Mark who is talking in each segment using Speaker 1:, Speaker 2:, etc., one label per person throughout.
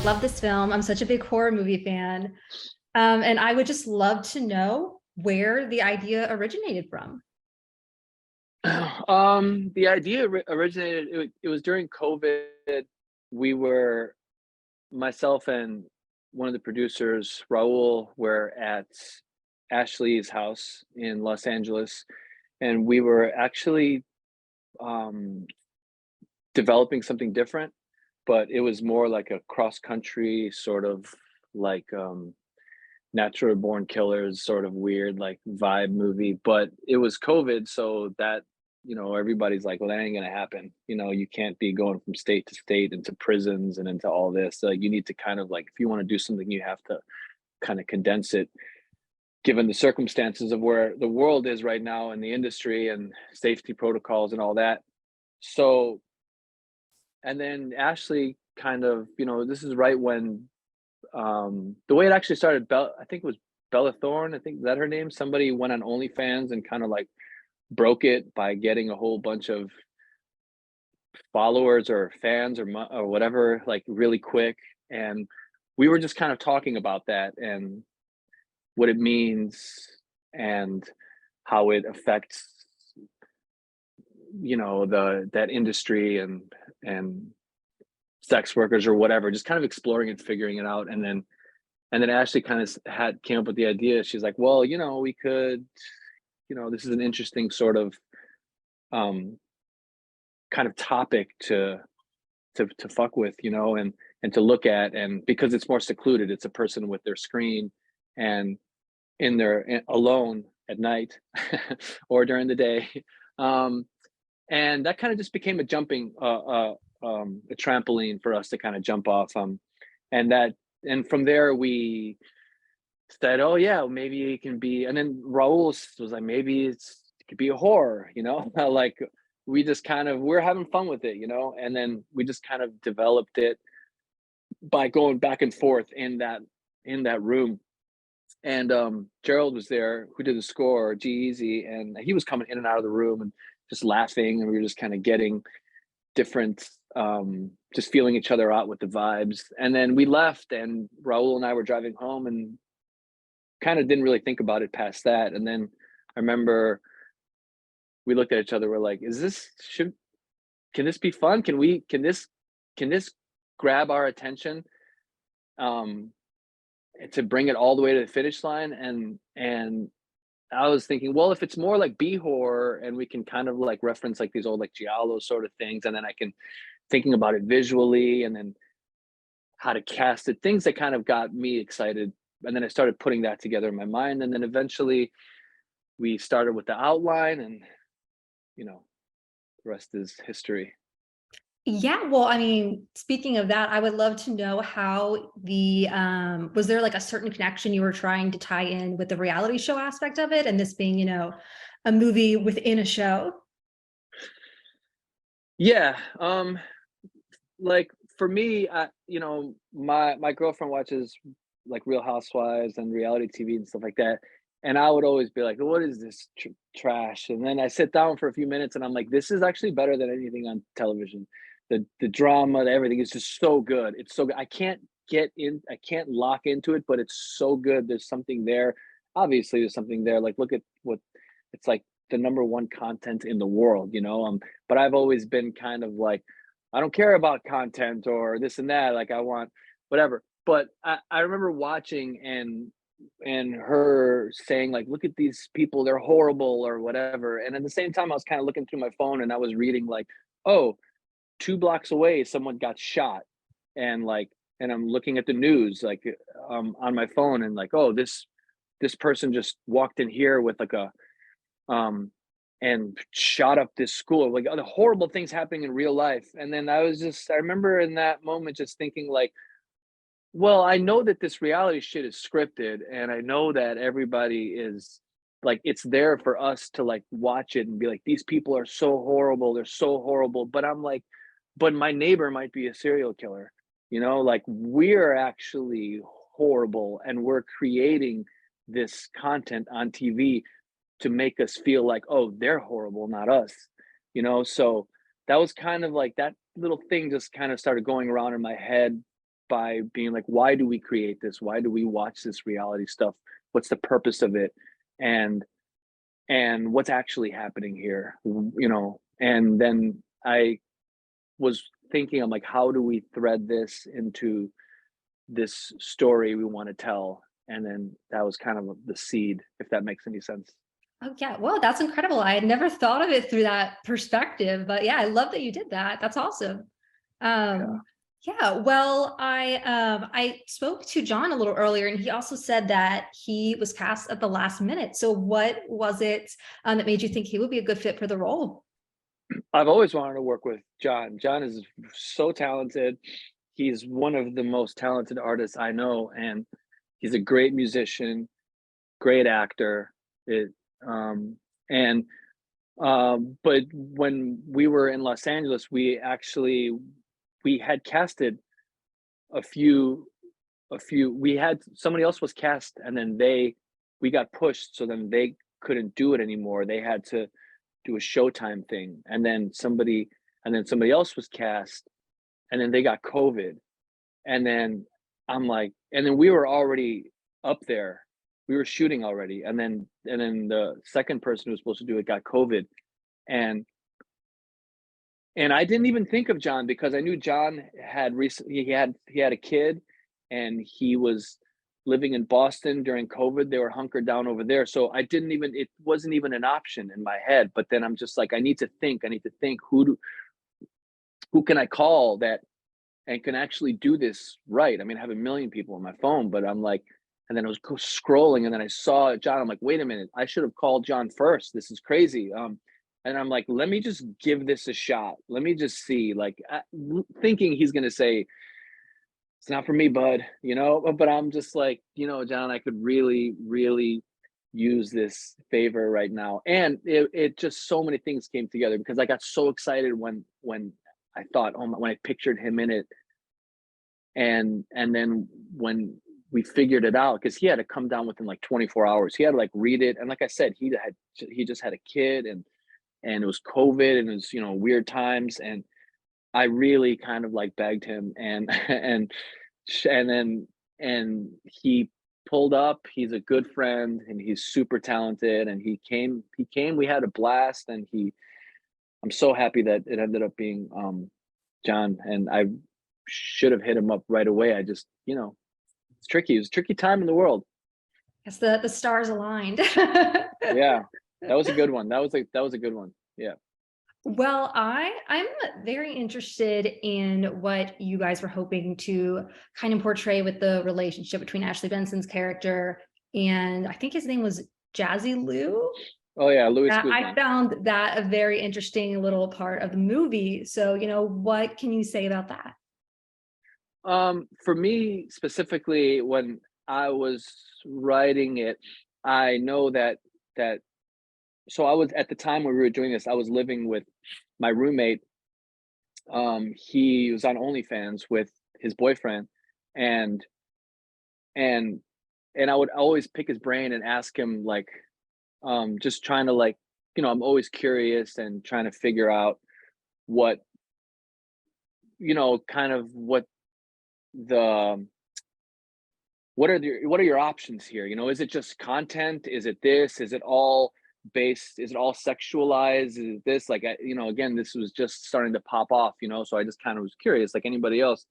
Speaker 1: Love this film. I'm such a big horror movie fan. And I would just love to know where the idea originated from.
Speaker 2: The idea originated. It was during COVID. We were myself and one of the producers, Raul, were at Ashley's house in Los Angeles, and we were actually um, developing something different, but it was more like a cross country sort of like natural born killers sort of weird like vibe movie, but it was COVID, so that everybody's like, well, that ain't gonna happen. You can't be going from state to state into prisons and into all this. Like, you need to kind of like, if you want to do something, you have to kind of condense it given the circumstances of where the world is right now and the industry and safety protocols and all that. So, and then Ashley kind of, this is right when the way it actually started, I think it was Bella Thorne, I think, is that her name? Somebody went on OnlyFans and kind of like broke it by getting a whole bunch of followers or fans or whatever, like really quick. And we were just kind of talking about that and what it means and how it affects, that industry and sex workers or whatever, just kind of exploring and figuring it out. And then Ashley kind of came up with the idea. She's like, well, we could, this is an interesting sort of um kind of topic to fuck with, and to look at, and because it's more secluded, it's a person with their screen and in their alone at night or during the day. um and that kind of just became a jumping a trampoline for us to kind of jump off, and that and from there we said, oh yeah, maybe it can be. And then Raul was like, maybe it could be a horror, like we just kind of, we're having fun with it, and then we just kind of developed it by going back and forth in that room. And Gerald was there, who did the score, G-Eazy, and he was coming in and out of the room and just laughing, and we were just kind of getting different, just feeling each other out with the vibes. And then we left, and Raul and I were driving home and kind of didn't really think about it past that. And then I remember we looked at each other, we're like, can this be fun? Can this grab our attention? Um to bring it all the way to the finish line. And I was thinking, well, if it's more like B horror and we can kind of like reference like these old like Giallo sort of things, and then I can thinking about it visually, and then how to cast it, things that kind of got me excited. And then I started putting that together in my mind, and then eventually we started with the outline, and the rest is history.
Speaker 1: Yeah, well, I mean, speaking of that, I would love to know how was there like a certain connection you were trying to tie in with the reality show aspect of it, and this being, a movie within a show?
Speaker 2: Yeah, like for me, my girlfriend watches like Real Housewives and reality TV and stuff like that, and I would always be like, "What is this trash?" And then I sit down for a few minutes, and I'm like, "This is actually better than anything on television. The drama, everything is just so good. It's so good. I can't get in, I can't lock into it, but it's so good. There's something there. Obviously, there's something there. Like, look at what it's like, the number one content in the world, But I've always been kind of like, I don't care about content or this and that. Like, I want whatever. But I remember watching and her saying like, look at these people, they're horrible or whatever. And at the same time, I was kind of looking through my phone and I was reading like, oh, 2 blocks away, someone got shot, and like, and I'm looking at the news like on my phone, and like, oh, this person just walked in here with like a um and shot up this school, like other horrible things happening in real life. And then I remember in that moment just thinking like, well, I know that this reality shit is scripted, and I know that everybody is like, it's there for us to like watch it and be like, these people are so horrible, they're so horrible. But I'm like, but my neighbor might be a serial killer, like we're actually horrible, and we're creating this content on TV to make us feel like, oh, they're horrible, not us, so that was kind of like that little thing just kind of started going around in my head by being like, why do we create this? Why do we watch this reality stuff? What's the purpose of it? And what's actually happening here? And then I was thinking, I'm like, how do we thread this into this story we want to tell? And then that was kind of the seed, if that makes any sense.
Speaker 1: Oh yeah, well, that's incredible. I had never thought of it through that perspective, but yeah, I love that you did that. That's awesome.
Speaker 2: Yeah.
Speaker 1: Um, yeah, well, I spoke to John a little earlier, and he also said that he was cast at the last minute. So what was it that made you think he would be a good fit for the role?
Speaker 2: I've always wanted to work with John. John is so talented. He's one of the most talented artists I know, and he's a great musician, great actor. It and but when we were in Los Angeles, we had casted a few we had somebody else was cast, and then we got pushed, so then they couldn't do it anymore. They had to do a Showtime thing, and then somebody else was cast, and then they got COVID, and then and then we were already up there. We were shooting already, and then the second person who was supposed to do it got COVID, and I didn't even think of John because I knew John had recently he had a kid, and he was living in Boston during COVID. They were hunkered down over there, so it wasn't even an option in my head. But then I'm just like, I need to think who can I call that and can actually do this right? I mean, I have a million people on my phone, but I'm like, and then I was scrolling, and then I saw John. I'm like, wait a minute, I should have called John first. This is crazy. And I'm like, let me just give this a shot. Let me just see, like, thinking he's gonna say, "It's not for me, bud," But I'm just like, John, I could really, really use this favor right now. And it just so many things came together because I got so excited when I thought, oh my, when I pictured him in it, and then when we figured it out, because he had to come down within like 24 hours. He had to like read it, and like I said, he just had a kid, and it was COVID, and it was weird times, and I really kind of like begged him, and and then he pulled up. He's a good friend, and he's super talented, and he came. We had a blast, and I'm so happy that it ended up being John, and I should have hit him up right away. I just, it's tricky. It was a tricky time in the world.
Speaker 1: Yes, the stars aligned.
Speaker 2: Yeah, that was a good one. That was a good one. Yeah.
Speaker 1: Well, I'm very interested in what you guys were hoping to kind of portray with the relationship between Ashley Benson's character and I think his name was Jazzy Lou.
Speaker 2: Oh yeah, Luis
Speaker 1: I
Speaker 2: Guzman.
Speaker 1: found that a very interesting little part of the movie. So, what can you say about that?
Speaker 2: For me specifically, when I was writing it, I know that so I was at the time when we were doing this, I was living with my roommate. He was on OnlyFans with his boyfriend, and and I would always pick his brain and ask him, like, just trying to, like, I'm always curious and trying to figure out what, kind of the what are your options here? Is it just content? Is it this? Is it all based? Is it all sexualized? Is it this, like, again, this was just starting to pop off, so I just kind of was curious like anybody else.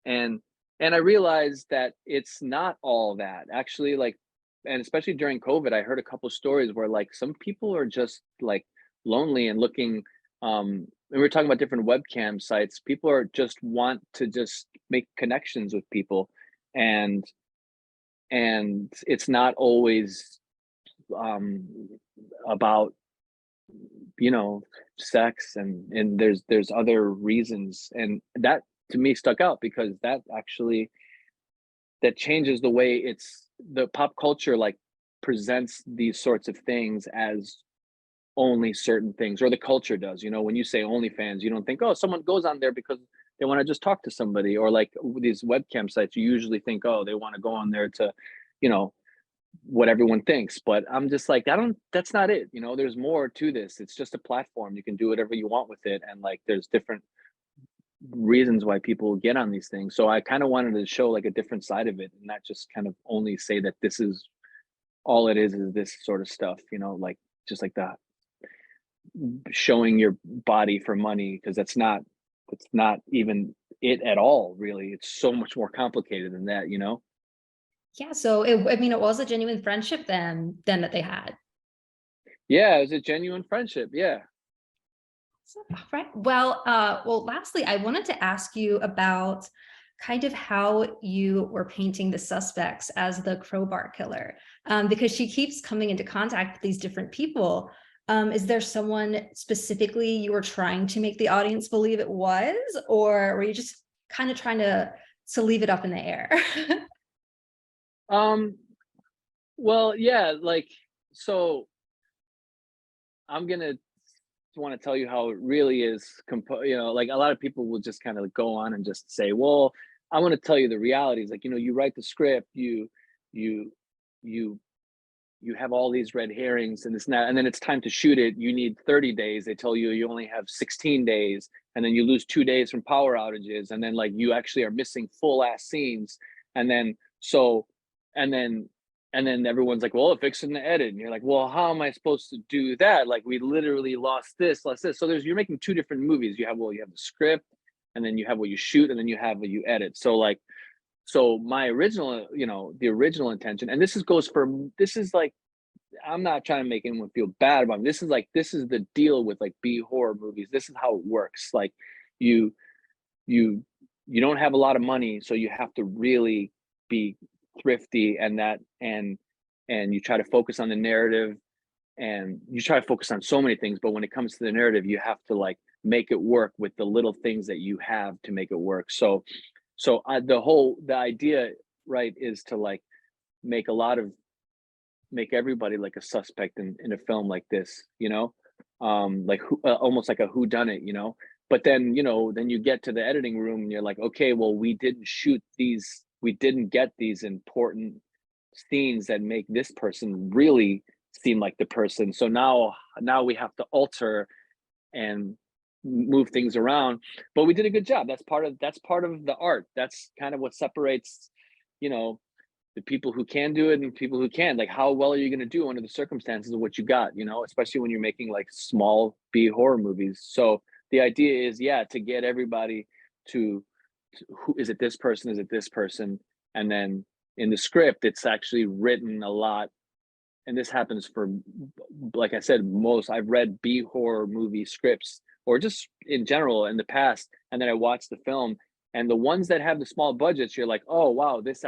Speaker 2: And I realized that it's not all that actually, like, and especially during COVID, I heard a couple stories where like some people are just like lonely and looking, and we were talking about different webcam sites. People are just want to just make connections with people, and it's not always um about, you know sex, and there's other reasons, and that to me stuck out because that actually that changes the way the pop culture, like, presents these sorts of things as only certain things, or the culture does. When you say OnlyFans, you don't think, oh, someone goes on there because they want to just talk to somebody, or like these webcam sites, you usually think, oh, they want to go on there to, you know what everyone thinks. But I'm just like, I don't that's not it. There's more to this. It's just a platform. You can do whatever you want with it, and like there's different reasons why people get on these things. So I kind of wanted to show like a different side of it, and not just kind of only say that this is all it is this sort of stuff, like just like that, showing your body for money, because that's not even it at all, really. It's so much more complicated than that.
Speaker 1: Yeah, so I mean, it was a genuine friendship then that they had.
Speaker 2: Yeah, it was a genuine friendship. Yeah.
Speaker 1: So, all right. Well, lastly, I wanted to ask you about kind of how you were painting the suspects as the crowbar killer, because she keeps coming into contact with these different people. Is there someone specifically you were trying to make the audience believe it was, or were you just kind of trying to leave it up in the air?
Speaker 2: um well, yeah, like, so I'm gonna want to tell you how it really is. Like, a lot of people will just kind of go on and just say, well, I want to tell you the realities. Like, you write the script, you you you have all these red herrings and this and that, and then it's time to shoot it. You need 30 days. They tell you you only have 16 days, and then you lose 2 days from power outages, and then like you actually are missing full ass scenes, and then so and then and then everyone's like, well, fix it in the edit, and you're like, well, how am I supposed to do that? Like, we literally lost this. So you're making two different movies. You have the script, and then you have what you shoot, and then you have what you edit. So like, so my original, the original intention, and this is like, I'm not trying to make anyone feel bad about it. This is the deal with like B horror movies. This is how it works. Like, you you you don't have a lot of money, so you have to really be thrifty, and you try to focus on the narrative, and you try to focus on so many things, but when it comes to the narrative, you have to like make it work with the little things that you have to make it work. The idea, right, is to like make a lot of make everybody like a suspect in a film like this, like almost like a who done it. But then, then you get to the editing room and you're like, okay, well, we didn't get these important scenes that make this person really seem like the person. So now we have to alter and move things around. But we did a good job. That's part of the art. That's kind of what separates, you know, the people who can do it and people who can't. Like, how well are you going to do under the circumstances of what you got, especially when you're making like small B horror movies. So the idea is, yeah, to get everybody to who is it, this person, is it this person? And then in the script, it's actually written a lot. And this happens for, like I said, I've read B horror movie scripts, or just in general in the past. And then I watch the film, and the ones that have the small budgets, you're like, oh, wow, this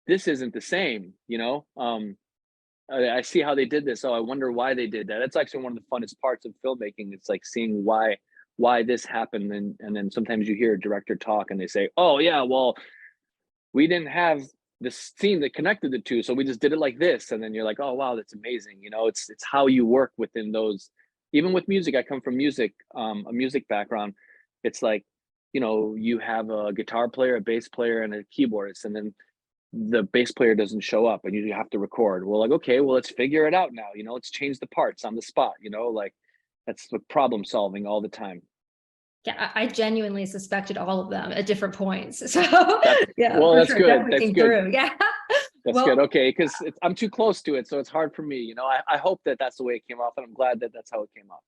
Speaker 2: this isn't the same. I see how they did this. Oh, I wonder why they did that. That's actually one of the funnest parts of filmmaking. It's like seeing why this happened, and then sometimes you hear a director talk and they say, oh yeah, well, we didn't have this scene that connected the two, so we just did it like this. And then you're like, oh wow, that's amazing. It's how you work within those. Even with music, I come from music, a music background. It's like, you have a guitar player, a bass player, and a keyboardist, and then the bass player doesn't show up and you have to record. Well, like, okay, well, let's figure it out now. Let's change the parts on the spot. Like, that's the problem solving all the time.
Speaker 1: Yeah, I genuinely suspected all of them at different points. So yeah,
Speaker 2: Well,
Speaker 1: for
Speaker 2: that's
Speaker 1: sure,
Speaker 2: good.
Speaker 1: definitely
Speaker 2: That's
Speaker 1: came
Speaker 2: good.
Speaker 1: through. Yeah.
Speaker 2: That's good.
Speaker 1: Well,
Speaker 2: Okay, because I'm too close to it, so it's hard for me. I hope that that's the way it came off, and I'm glad that that's how it came off.